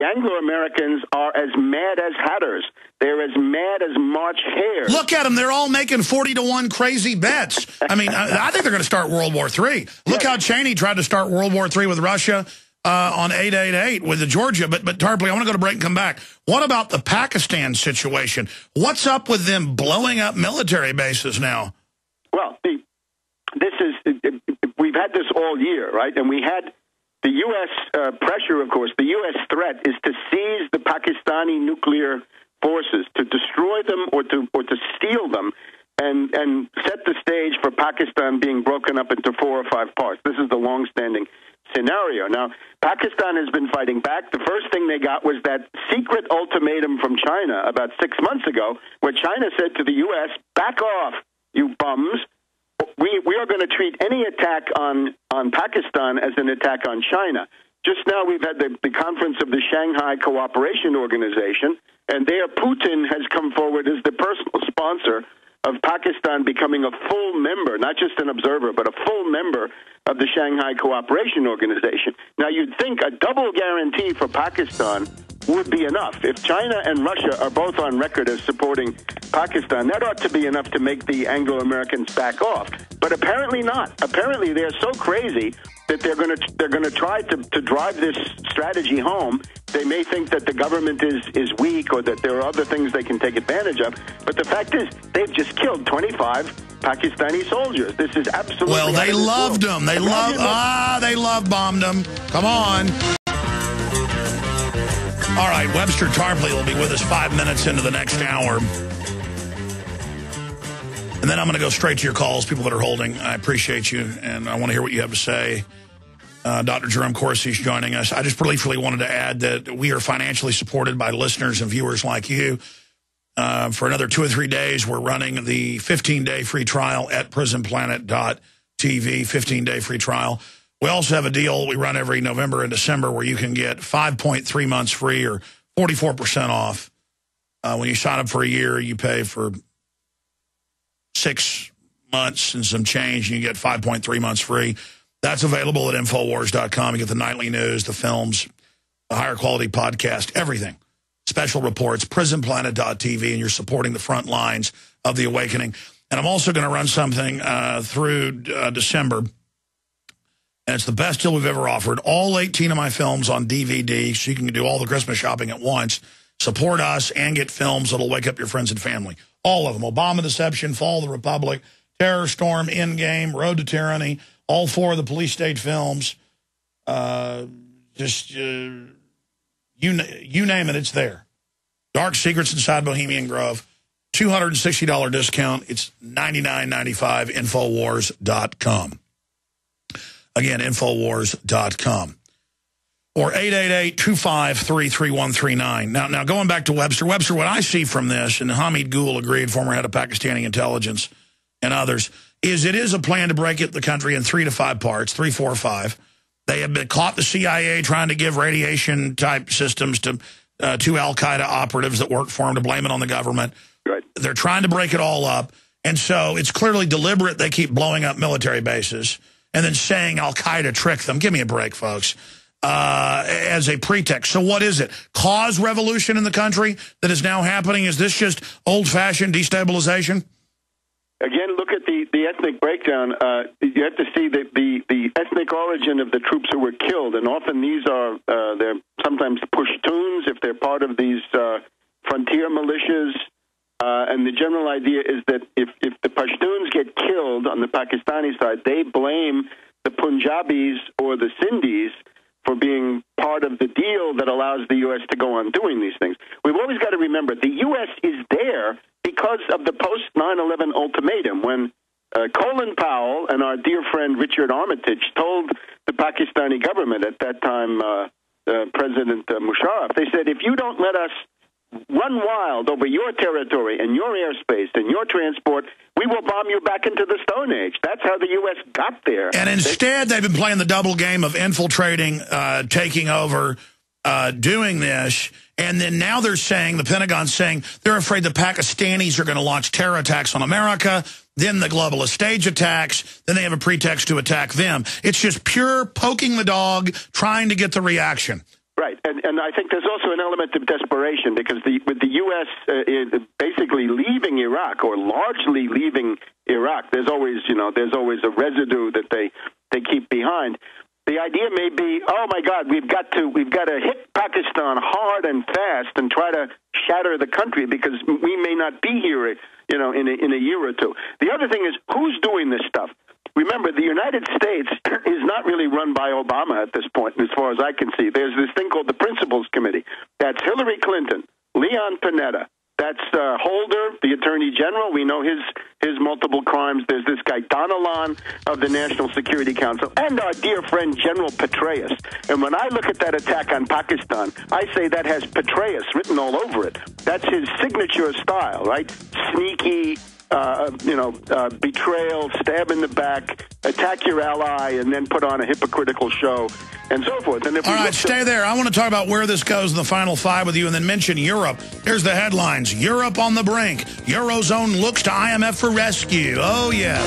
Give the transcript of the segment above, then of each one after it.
The Anglo-Americans are as mad as hatters. They're as mad as March hares. Look at them. They're all making 40-to-1 crazy bets. I mean, I think they're going to start World War III. Look how Cheney tried to start World War III with Russia on 888 with the Georgia. But Tarpley, I want to go to break and come back. What about the Pakistan situation? What's up with them blowing up military bases now? Well, we've had this all year, right? And we had the U.S. pressure, of course. The U.S. threat is to seize the Pakistani nuclear forces, to destroy them or to steal them, and set the stage for Pakistan being broken up into 4 or 5 parts. This is the long-standing scenario. Now, Pakistan has been fighting back. The first thing they got was that secret ultimatum from China about 6 months ago, where China said to the U.S., back off, you bums. We are going to treat any attack on Pakistan as an attack on China. Just now we've had the conference of the Shanghai Cooperation Organization, and there Putin has come forward as the personal sponsor of Pakistan becoming a full member, not just an observer, but a full member of the Shanghai Cooperation Organization. Now, you'd think a double guarantee for Pakistan would be enough. If China and Russia are both on record as supporting Pakistan, that ought to be enough to make the Anglo-Americans back off. But apparently not. Apparently they're so crazy that they're going to try to drive this strategy home. They may think that the government is weak or that there are other things they can take advantage of. But the fact is, they've just killed 25 Pakistani soldiers. This is absolutely... Well, they loved them. They love bombed them. Come on. All right, Webster Tarpley will be with us 5 minutes into the next hour. And then I'm going to go straight to your calls, people that are holding. I appreciate you, and I want to hear what you have to say. Dr. Jerome Corsi is joining us. I just briefly wanted to add that we are financially supported by listeners and viewers like you. For another 2 or 3 days, we're running the 15-day free trial at prisonplanet.tv, 15-day free trial. We also have a deal we run every November and December where you can get 5.3 months free or 44% off. When you sign up for a year, you pay for 6 months and some change, and you get 5.3 months free. That's available at Infowars.com. You get the nightly news, the films, the higher quality podcast, everything. Special reports, prisonplanet.tv, and you're supporting the front lines of the awakening. And I'm also going to run something through December, and it's the best deal we've ever offered. All 18 of my films on DVD, so you can do all the Christmas shopping at once. Support us and get films that'll wake up your friends and family. All of them. Obama Deception, Fall of the Republic, Terror Storm, Endgame, Road to Tyranny, all 4 of the police state films. You name it, it's there. Dark Secrets Inside Bohemian Grove, $260 discount. It's $99.95, Infowars.com. Again, Infowars.com. Or 888-253-3139. Now, going back to Webster. Webster, what I see from this, and Hamid Gul agreed, former head of Pakistani intelligence, and others, is it is a plan to break the country in 3 to 5 parts, 3, 4, 5. They have been caught the CIA trying to give radiation-type systems to al-Qaeda operatives that work for them to blame it on the government. Right. They're trying to break it all up. And so it's clearly deliberate. They keep blowing up military bases and then saying al-Qaeda tricked them. Give me a break, folks. As a pretext. So what is it? Cause revolution in the country that is now happening? Is this just old-fashioned destabilization? Again, look at the ethnic breakdown. You have to see the ethnic origin of the troops who were killed, and often these are they're sometimes Pashtuns if they're part of these frontier militias. And the general idea is that if the Pashtuns get killed on the Pakistani side, they blame the Punjabis or the Sindhis for being part of the deal that allows the U.S. to go on doing these things. We've always got to remember the U.S. is there because of the post-9/11 ultimatum. When Colin Powell and our dear friend Richard Armitage told the Pakistani government at that time, President Musharraf, they said, if you don't let us run wild over your territory and your airspace and your transport, we will bomb you back into the Stone Age. That's how the U.S. got there. And instead, they've been playing the double game of infiltrating, taking over, doing this. And then now they're saying, the Pentagon's saying, they're afraid the Pakistanis are going to launch terror attacks on America, then the globalist stage attacks, then they have a pretext to attack them. It's just pure poking the dog, trying to get the reaction. Right, and I think there's also an element of desperation because with the U.S. Basically leaving Iraq or largely leaving Iraq, there's always a residue that they keep behind. The idea may be, oh my God, we've got to hit Pakistan hard and fast and try to shatter the country because we may not be here, in a year or two. The other thing is, who's doing this stuff? Remember, the United States is not really run by Obama at this point, as far as I can see. There's this thing called the Principals Committee. That's Hillary Clinton, Leon Panetta. That's Holder, the Attorney General. We know his multiple crimes. There's this guy Donilon of the National Security Council, and our dear friend General Petraeus. And when I look at that attack on Pakistan, I say that has Petraeus written all over it. That's his signature style, right? Sneaky, betrayal, stab in the back, attack your ally, and then put on a hypocritical show, and so forth. And if all right, stay there. I want to talk about where this goes in the final five with you, and then mention Europe. Here's the headlines. Europe on the brink. Eurozone looks to IMF for rescue. Oh, yes.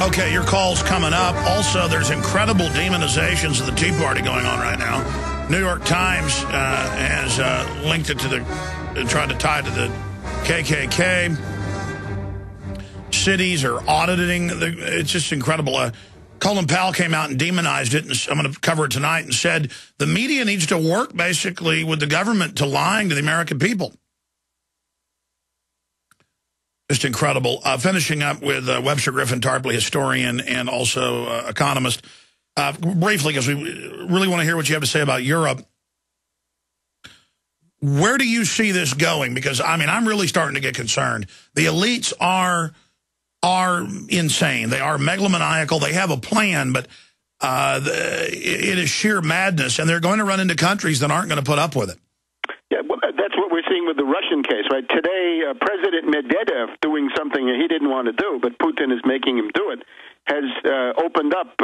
Okay, your call's coming up. Also, there's incredible demonizations of the Tea Party going on right now. New York Times has linked it to tried to tie it to the KKK. Cities are auditing. It's just incredible. Colin Powell came out and demonized it, and I'm going to cover it tonight, and said the media needs to work basically with the government to lying to the American people. Just incredible. Finishing up with Webster Tarpley, historian and also economist. Briefly, because we really want to hear what you have to say about Europe. Where do you see this going? Because, I'm really starting to get concerned. The elites are insane. They are megalomaniacal. They have a plan, but it is sheer madness, and they're going to run into countries that aren't going to put up with it. Yeah, well, that's what we're seeing with the Russian case, right? Today, President Medvedev doing something he didn't want to do, but Putin is making him do it, has opened up,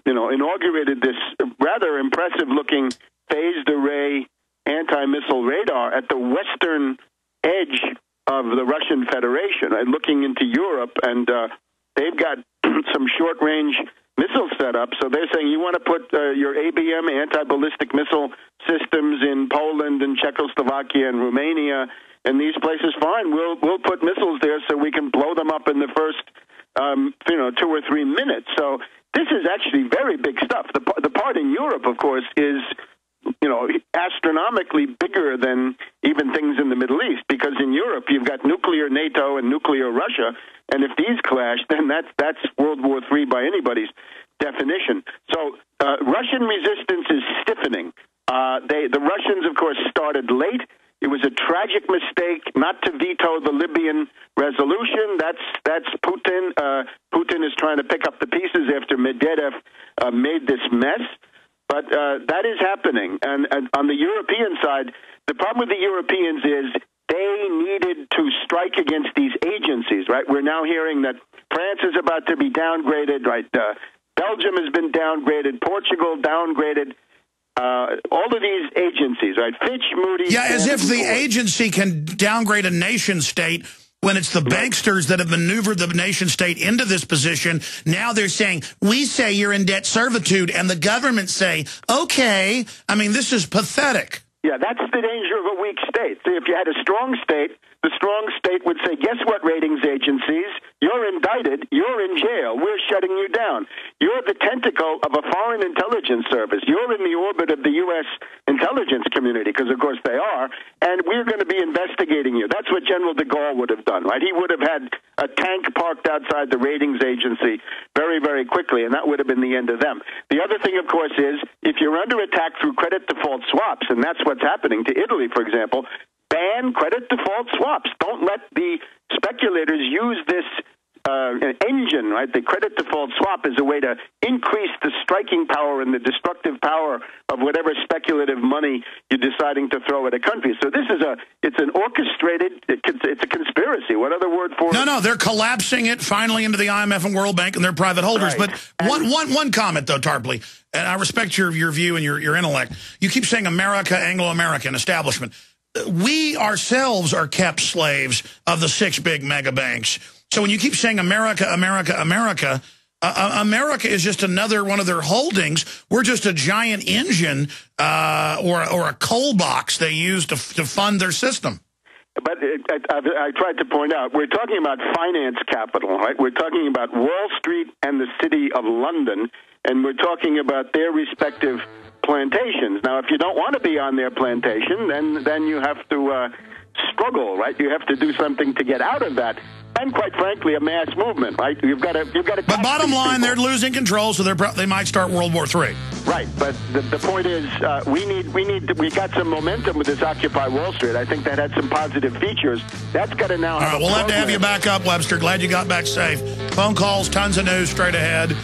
inaugurated this rather impressive-looking phased array anti-missile radar at the western edge of the Russian Federation, right, looking into Europe, and they've got some short-range missiles set up. So they're saying, you want to put your ABM, anti-ballistic missile systems, in Poland and Czechoslovakia and Romania and these places? Fine, we'll put missiles there so we can blow them up in the first 2 or 3 minutes. So this is actually very big stuff. The part in Europe, of course, is astronomically bigger than even things in the Middle East, because in Europe you've got nuclear NATO and nuclear Russia, and if these clash, then that's World War III by anybody's definition. So Russian resistance is stiffening. The Russians, of course, started late. It was a tragic mistake not to veto the Libyan resolution. That's Putin. Putin is trying to pick up the pieces after Medvedev made this mess. But that is happening. And on the European side, the problem with the Europeans is they needed to strike against these agencies, right? We're now hearing that France is about to be downgraded, right? Belgium has been downgraded, Portugal downgraded. All of these agencies, right? Fitch, Moody's. Yeah, as if the agency can downgrade a nation state when it's the banksters that have maneuvered the nation state into this position. Now they're saying, we say you're in debt servitude, and the government say, okay. This is pathetic. Yeah, that's the danger of a weak state. See, if you had a strong state, the strong state would say, guess what, ratings agencies? You're indicted. You're in jail. We're shutting you down. You're the tentacle of a foreign intelligence service. You're in the orbit of the U.S. intelligence community, because, of course, they are, and we're going to be investigating you. That's what General de Gaulle would have done, right? He would have had a tank parked outside the ratings agency very, very quickly, and that would have been the end of them. The other thing, of course, is if you're under attack through credit default swaps, and that's what's happening to Italy, for example, ban credit default swaps. Don't let the speculators use this engine, right? The credit default swap is a way to increase the striking power and the destructive power of whatever speculative money you're deciding to throw at a country. So this is it's an orchestrated, it's a conspiracy. What other word for it? No, they're collapsing it finally into the IMF and World Bank and their private holders. Right. But one comment, though, Tarpley, and I respect your view and your intellect. You keep saying America, Anglo-American establishment. We ourselves are kept slaves of the 6 big mega banks. So when you keep saying America, America, America, America is just another one of their holdings. We're just a giant engine or a coal box they use to fund their system. But I tried to point out, we're talking about finance capital, right? We're talking about Wall Street and the City of London, and we're talking about their respective plantations. Now, if you don't want to be on their plantation, then you have to struggle, right? You have to do something to get out of that. And quite frankly, a mass movement, right? You've got to. But bottom line, they're losing control, so they might start World War III. Right, but the point is, we got some momentum with this Occupy Wall Street. I think that had some positive features. That's got to now. All right, we'll have to have you back up, Webster. Glad you got back safe. Phone calls, tons of news straight ahead.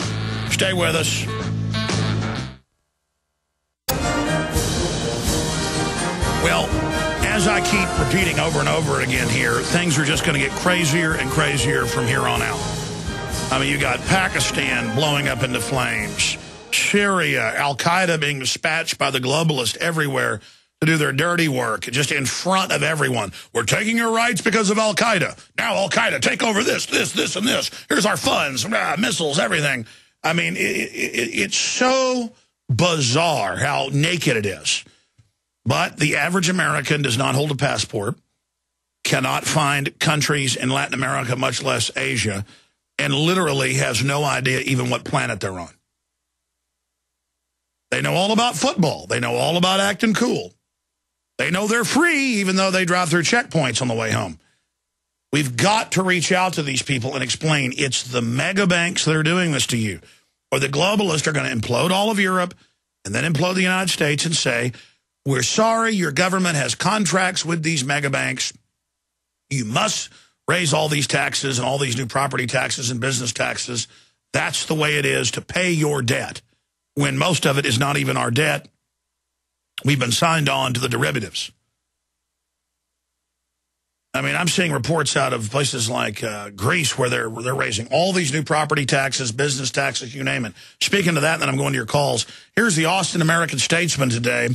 Stay with us. Well, as I keep repeating over and over again here, things are just going to get crazier and crazier from here on out. I mean, you got Pakistan blowing up into flames, Syria, Al-Qaeda being dispatched by the globalists everywhere to do their dirty work, just in front of everyone. We're taking your rights because of Al-Qaeda. Now Al-Qaeda, take over this, and this. Here's our funds, missiles, everything. I mean, it's so bizarre how naked it is. But the average American does not hold a passport, cannot find countries in Latin America, much less Asia, and literally has no idea even what planet they're on. They know all about football. They know all about acting cool. They know they're free, even though they drive through checkpoints on the way home. We've got to reach out to these people and explain it's the mega banks that are doing this to you, or the globalists are going to implode all of Europe and then implode the United States and say, we're sorry, your government has contracts with these mega banks. You must raise all these taxes and all these new property taxes and business taxes. That's the way it is to pay your debt, when most of it is not even our debt. We've been signed on to the derivatives. I mean, I'm seeing reports out of places like Greece where they're raising all these new property taxes, business taxes, you name it. Speaking of that, then I'm going to your calls. Here's the Austin American-Statesman today.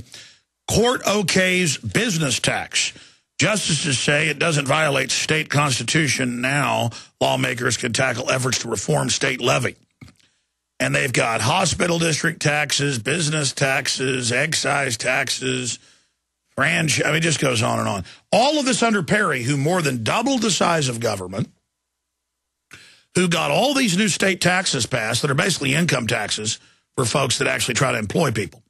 Court okays business tax. Justices say it doesn't violate state constitution. Now lawmakers can tackle efforts to reform state levy. And they've got hospital district taxes, business taxes, excise taxes, I mean, it just goes on and on. All of this under Perry, who more than doubled the size of government, who got all these new state taxes passed that are basically income taxes for folks that actually try to employ people.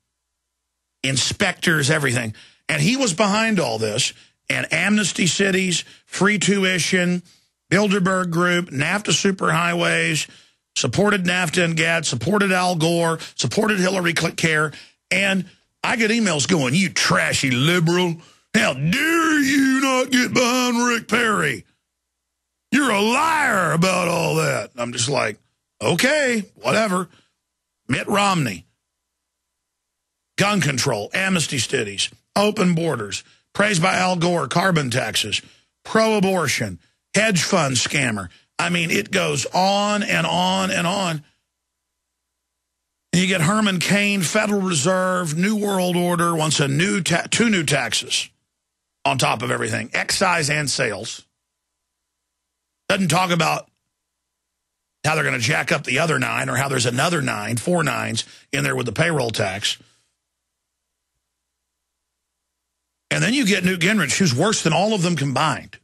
Inspectors, everything. And he was behind all this. And amnesty cities, free tuition, Bilderberg Group, NAFTA superhighways, supported NAFTA and GATT, supported Al Gore, supported Hillary Care. And I get emails going, you trashy liberal, how dare you not get behind Rick Perry? You're a liar about all that. I'm just like, okay, whatever. Mitt Romney. Gun control, amnesty cities, open borders, praised by Al Gore, carbon taxes, pro-abortion, hedge fund scammer. I mean, it goes on and on and on. And you get Herman Cain, Federal Reserve, New World Order wants a new two new taxes on top of everything, excise and sales. Doesn't talk about how they're going to jack up the other 9 or how there's another 9, 4 nines in there with the payroll tax. And then you get Newt Gingrich, who's worse than all of them combined.